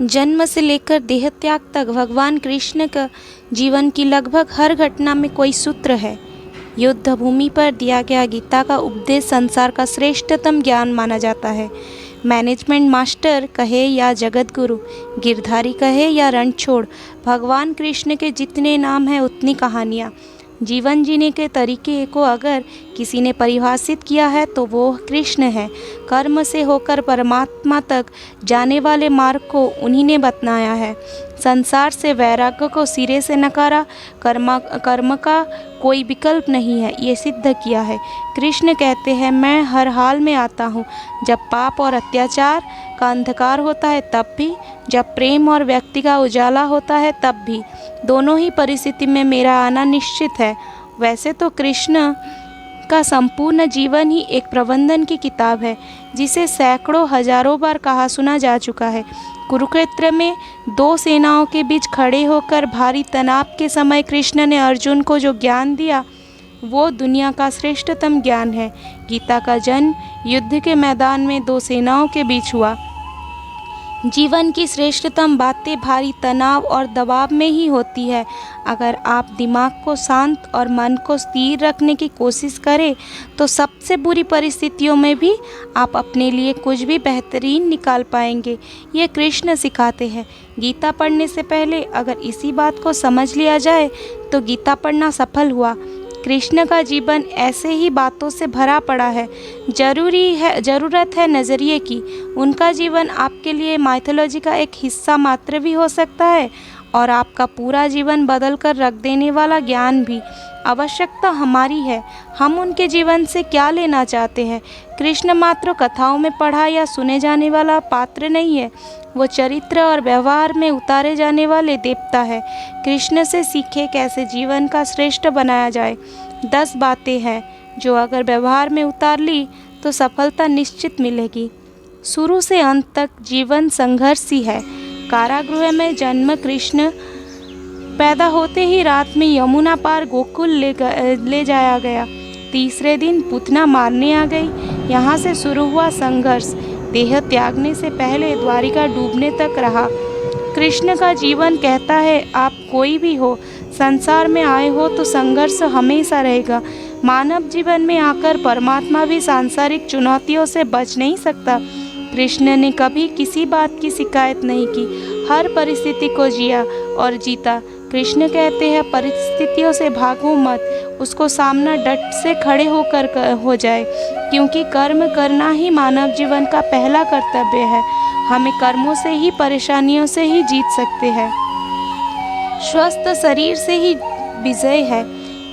जन्म से लेकर देह त्याग तक भगवान कृष्ण का जीवन की लगभग हर घटना में कोई सूत्र है। युद्ध भूमि पर दिया गया गीता का उपदेश संसार का श्रेष्ठतम ज्ञान माना जाता है। मैनेजमेंट मास्टर कहे या जगत गुरु, गिरधारी कहे या रणछोड़, भगवान कृष्ण के जितने नाम हैं उतनी कहानियाँ। जीवन जीने के तरीके को अगर किसी ने परिभाषित किया है तो वो कृष्ण है। कर्म से होकर परमात्मा तक जाने वाले मार्ग को उन्हीं ने बतलाया है। संसार से वैराग्य को सिरे से नकारा, कर्म का कोई विकल्प नहीं है, ये सिद्ध किया है। कृष्ण कहते हैं, मैं हर हाल में आता हूँ, जब पाप और अत्याचार का अंधकार होता है तब भी, जब प्रेम और व्यक्ति का उजाला होता है तब भी। दोनों ही परिस्थिति में मेरा आना निश्चित है। वैसे तो कृष्ण का संपूर्ण जीवन ही एक प्रबंधन की किताब है, जिसे सैकड़ों हजारों बार कहा सुना जा चुका है। कुरुक्षेत्र में दो सेनाओं के बीच खड़े होकर भारी तनाव के समय कृष्ण ने अर्जुन को जो ज्ञान दिया वो दुनिया का श्रेष्ठतम ज्ञान है। गीता का जन्म युद्ध के मैदान में दो सेनाओं के बीच हुआ। जीवन की श्रेष्ठतम बातें भारी तनाव और दबाव में ही होती है। अगर आप दिमाग को शांत और मन को स्थिर रखने की कोशिश करें तो सबसे बुरी परिस्थितियों में भी आप अपने लिए कुछ भी बेहतरीन निकाल पाएंगे। ये कृष्ण सिखाते हैं। गीता पढ़ने से पहले अगर इसी बात को समझ लिया जाए तो गीता पढ़ना सफल हुआ। कृष्ण का जीवन ऐसे ही बातों से भरा पड़ा है। ज़रूरत है नज़रिए की। उनका जीवन आपके लिए माइथोलॉजी का एक हिस्सा मात्र भी हो सकता है और आपका पूरा जीवन बदल कर रख देने वाला ज्ञान भी। आवश्यकता हमारी है, हम उनके जीवन से क्या लेना चाहते हैं। कृष्ण मात्र कथाओं में पढ़ा या सुने जाने वाला पात्र नहीं है, वो चरित्र और व्यवहार में उतारे जाने वाले देवता है। कृष्ण से सीखे कैसे जीवन का श्रेष्ठ बनाया जाए। 10 बातें हैं जो अगर व्यवहार में उतार ली तो सफलता निश्चित मिलेगी। शुरू से अंत तक जीवन संघर्ष ही है। कारागृह में जन्म कृष्ण पैदा होते ही रात में यमुना पार गोकुल ले जाया गया। तीसरे दिन पूतना मारने आ गई। यहाँ से शुरू हुआ संघर्ष, देह त्यागने से पहले द्वारिका डूबने तक रहा। कृष्ण का जीवन कहता है, आप कोई भी हो, संसार में आए हो तो संघर्ष हमेशा रहेगा। मानव जीवन में आकर परमात्मा भी सांसारिक चुनौतियों से बच नहीं सकता। कृष्ण ने कभी किसी बात की शिकायत नहीं की, हर परिस्थिति को जिया और जीता। कृष्ण कहते हैं, परिस्थितियों से भागो मत, उसको सामना डट से खड़े होकर हो जाए, क्योंकि कर्म करना ही मानव जीवन का पहला कर्तव्य है। हमें कर्मों से ही, परेशानियों से ही जीत सकते हैं। स्वस्थ शरीर से ही विजय है।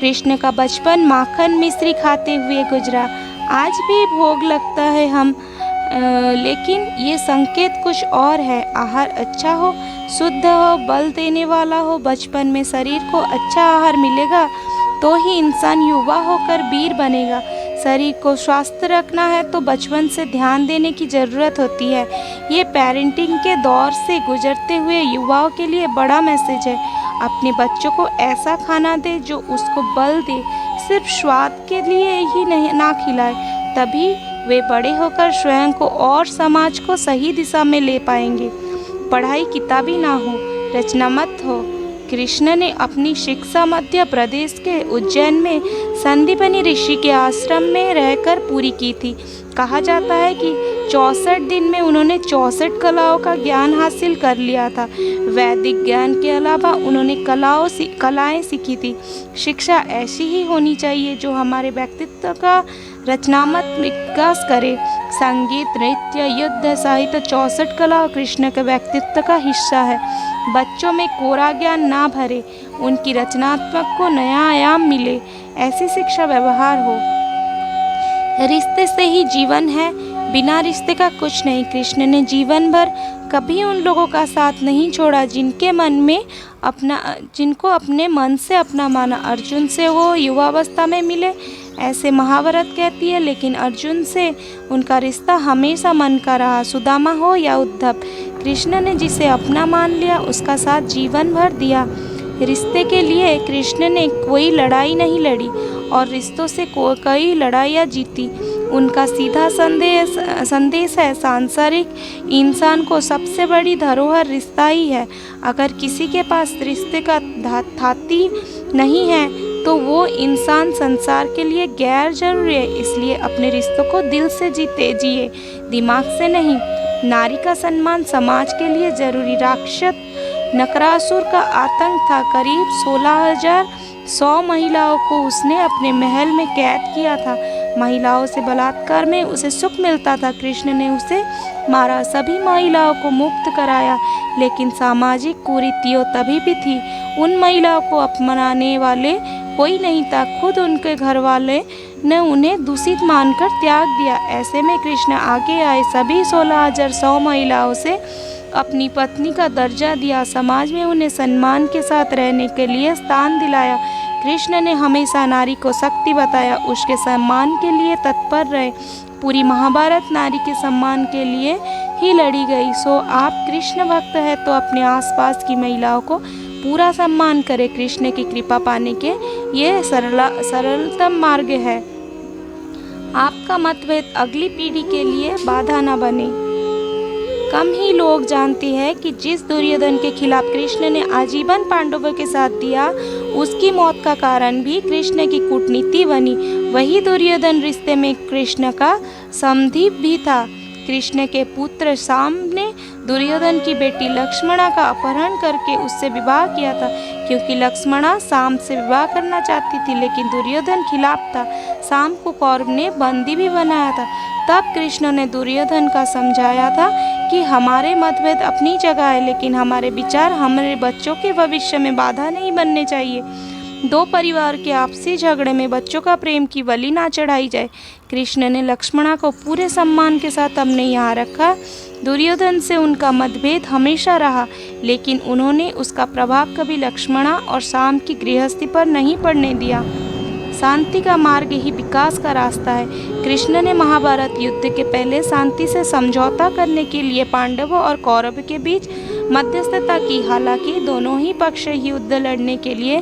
कृष्ण का बचपन माखन मिश्री खाते हुए गुजरा। आज भी भोग लगता है लेकिन ये संकेत कुछ और है। आहार अच्छा हो, शुद्ध हो, बल देने वाला हो। बचपन में शरीर को अच्छा आहार मिलेगा तो ही इंसान युवा होकर वीर बनेगा। शरीर को स्वस्थ रखना है तो बचपन से ध्यान देने की ज़रूरत होती है। ये पेरेंटिंग के दौर से गुजरते हुए युवाओं के लिए बड़ा मैसेज है। अपने बच्चों को ऐसा खाना दे जो उसको बल दे, सिर्फ स्वाद के लिए ही नहीं ना खिलाए, तभी वे बड़े होकर स्वयं को और समाज को सही दिशा में ले पाएंगे। पढ़ाई किताबी ना हो, रचनात्मक हो। कृष्ण ने अपनी शिक्षा मध्य प्रदेश के उज्जैन में संदीपनी ऋषि के आश्रम में रहकर पूरी की थी। कहा जाता है कि 64 दिन में उन्होंने 64 कलाओं का ज्ञान हासिल कर लिया था। वैदिक ज्ञान के अलावा उन्होंने कलाएं सीखी थी। शिक्षा ऐसी ही होनी चाहिए जो हमारे व्यक्तित्व का रचनात्मक विकास करे। संगीत, नृत्य, युद्ध, साहित्य, 64 कला कृष्ण के व्यक्तित्व का हिस्सा है। बच्चों में कोरा ज्ञान ना भरे, उनकी रचनात्मक को नया आयाम मिले, ऐसी शिक्षा व्यवहार हो। रिश्ते से ही जीवन है, बिना रिश्ते का कुछ नहीं। कृष्ण ने जीवन भर कभी उन लोगों का साथ नहीं छोड़ा जिनको अपने मन से अपना माना। अर्जुन से वो युवावस्था में मिले, ऐसे महाभारत कहती है, लेकिन अर्जुन से उनका रिश्ता हमेशा मन का रहा। सुदामा हो या उद्धव, कृष्ण ने जिसे अपना मान लिया उसका साथ जीवन भर दिया। रिश्ते के लिए कृष्ण ने कोई लड़ाई नहीं लड़ी और रिश्तों से कई लड़ाइयाँ जीती। उनका सीधा संदेश है, सांसारिक इंसान को सबसे बड़ी धरोहर रिश्ता ही है। अगर किसी के पास रिश्ते का धाती नहीं है तो वो इंसान संसार के लिए गैर जरूरी है। इसलिए अपने रिश्तों को दिल से जिए, दिमाग से नहीं। नारी का सम्मान समाज के लिए जरूरी। राक्षस नरकासुर का आतंक था। करीब 16,100 महिलाओं को उसने अपने महल में कैद किया था। महिलाओं से बलात्कार में उसे सुख मिलता था। कृष्ण ने उसे मारा, सभी महिलाओं को मुक्त कराया, लेकिन सामाजिक कुरीतियों तभी भी थी। उन महिलाओं को अपनाने वाले कोई नहीं था। खुद उनके घर वाले ने उन्हें दूषित मानकर त्याग दिया। ऐसे में कृष्ण आगे आए, सभी 16,100 महिलाओं से अपनी पत्नी का दर्जा दिया, समाज में उन्हें सम्मान के साथ रहने के लिए स्थान दिलाया। कृष्ण ने हमेशा नारी को शक्ति बताया, उसके सम्मान के लिए तत्पर रहे। पूरी महाभारत नारी के सम्मान के लिए ही लड़ी गई। सो आप कृष्ण भक्त है तो अपने आसपास की महिलाओं को पूरा सम्मान करें। कृष्ण की कृपा पाने के ये सरलतम मार्ग है। आपका मतभेद अगली पीढ़ी के लिए बाधा न बने। कम ही लोग जानते हैं कि जिस दुर्योधन के खिलाफ कृष्ण ने आजीवन पांडवों के साथ दिया, उसकी मौत का कारण भी कृष्ण की कूटनीति बनी। वही दुर्योधन रिश्ते में कृष्ण का समधी भी था। कृष्ण के पुत्र शाम ने दुर्योधन की बेटी लक्ष्मणा का अपहरण करके उससे विवाह किया था, क्योंकि लक्ष्मणा शाम से विवाह करना चाहती थी, लेकिन दुर्योधन खिलाफ था। शाम को कौरव ने बंदी भी बनाया था। तब कृष्ण ने दुर्योधन का समझाया था कि हमारे मतभेद अपनी जगह है, लेकिन हमारे विचार हमारे बच्चों के भविष्य में बाधा नहीं बनने चाहिए। दो परिवार के आपसी झगड़े में बच्चों का प्रेम की बलि ना चढ़ाई जाए। कृष्ण ने लक्ष्मणा को पूरे सम्मान के साथ हमने यहाँ रखा। दुर्योधन से उनका मतभेद हमेशा रहा, लेकिन उन्होंने उसका प्रभाव कभी लक्ष्मणा और शाम की गृहस्थी पर नहीं पड़ने दिया। शांति का मार्ग ही विकास का रास्ता है। कृष्ण ने महाभारत युद्ध के पहले शांति से समझौता करने के लिए पांडवों और कौरव के बीच मध्यस्थता की। हालांकि दोनों ही पक्ष युद्ध लड़ने के लिए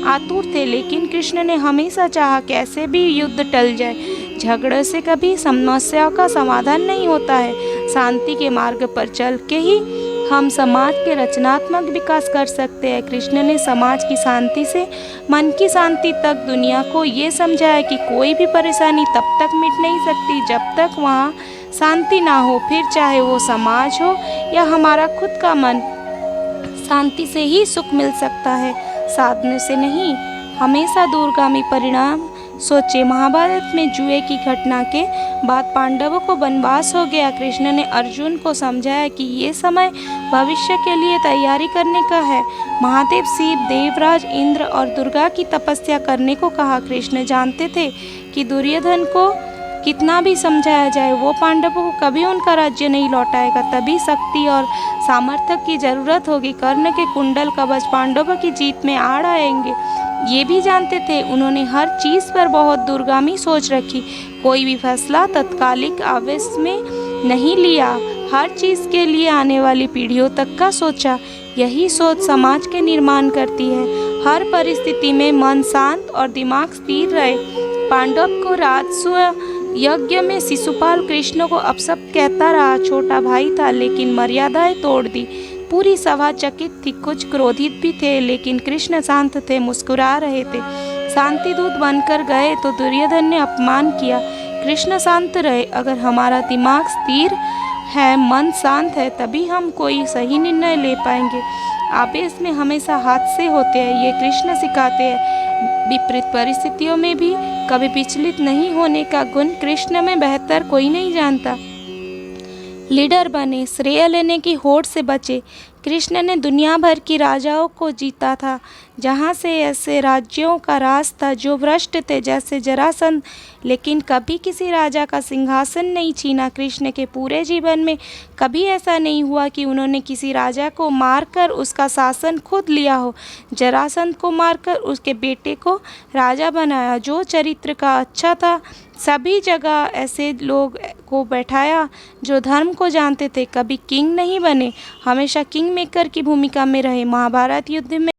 आतुर थे, लेकिन कृष्ण ने हमेशा चाहा कैसे भी युद्ध टल जाए। झगड़े से कभी समस्याओं का समाधान नहीं होता है। शांति के मार्ग पर चल के ही हम समाज के रचनात्मक विकास कर सकते हैं। कृष्ण ने समाज की शांति से मन की शांति तक दुनिया को ये समझाया कि कोई भी परेशानी तब तक मिट नहीं सकती जब तक वहाँ शांति ना हो। फिर चाहे वो समाज हो या हमारा खुद का मन, शांति से ही सुख मिल सकता है, साधने से नहीं। हमेशा दूरगामी परिणाम सोचे। महाभारत में जुए की घटना के बाद पांडवों को वनवास हो गया। कृष्ण ने अर्जुन को समझाया कि ये समय भविष्य के लिए तैयारी करने का है। महादेव शिव, देवराज इंद्र और दुर्गा की तपस्या करने को कहा। कृष्ण जानते थे कि दुर्योधन को कितना भी समझाया जाए, वो पांडवों को कभी उनका राज्य नहीं लौटाएगा। तभी शक्ति और सामर्थ्य की जरूरत होगी। कर्ण के कुंडल कवच पांडवों की जीत में आड़ आएंगे, ये भी जानते थे। उन्होंने हर चीज़ पर बहुत दूरगामी सोच रखी। कोई भी फैसला तत्कालिक आवेश में नहीं लिया। हर चीज़ के लिए आने वाली पीढ़ियों तक का सोचा। यही सोच समाज के निर्माण करती है। हर परिस्थिति में मन शांत और दिमाग स्थिर रहे। पांडव को राजसूय यज्ञ में शिशुपाल कृष्ण को अपशब्द कहता रहा। छोटा भाई था, लेकिन मर्यादाएं तोड़ दी। पूरी सभा चकित थी, कुछ क्रोधित भी थे, लेकिन कृष्ण शांत थे, मुस्कुरा रहे थे। शांति दूत बनकर गए तो दुर्योधन ने अपमान किया। कृष्ण शांत रहे। अगर हमारा दिमाग स्थिर है, मन शांत है, तभी हम कोई सही निर्णय ले पाएंगे। आवेश में हमेशा हादसे होते हैं, ये कृष्ण सिखाते हैं। विपरीत परिस्थितियों में भी कभी विचलित नहीं होने का गुण कृष्ण में बेहतर कोई नहीं जानता। लीडर बने, श्रेय लेने की होड़ से बचे। कृष्ण ने दुनिया भर की राजाओं को जीता था, जहाँ से ऐसे राज्यों का राज था जो भ्रष्ट थे, जैसे जरासंध, लेकिन कभी किसी राजा का सिंहासन नहीं छीना। कृष्ण के पूरे जीवन में कभी ऐसा नहीं हुआ कि उन्होंने किसी राजा को मारकर उसका शासन खुद लिया हो। जरासंध को मारकर उसके बेटे को राजा बनाया, जो चरित्र का अच्छा था। सभी जगह ऐसे लोग को बैठाया जो धर्म को जानते थे। कभी किंग नहीं बने, हमेशा किंग मेकर की भूमिका में रहे। महाभारत युद्ध में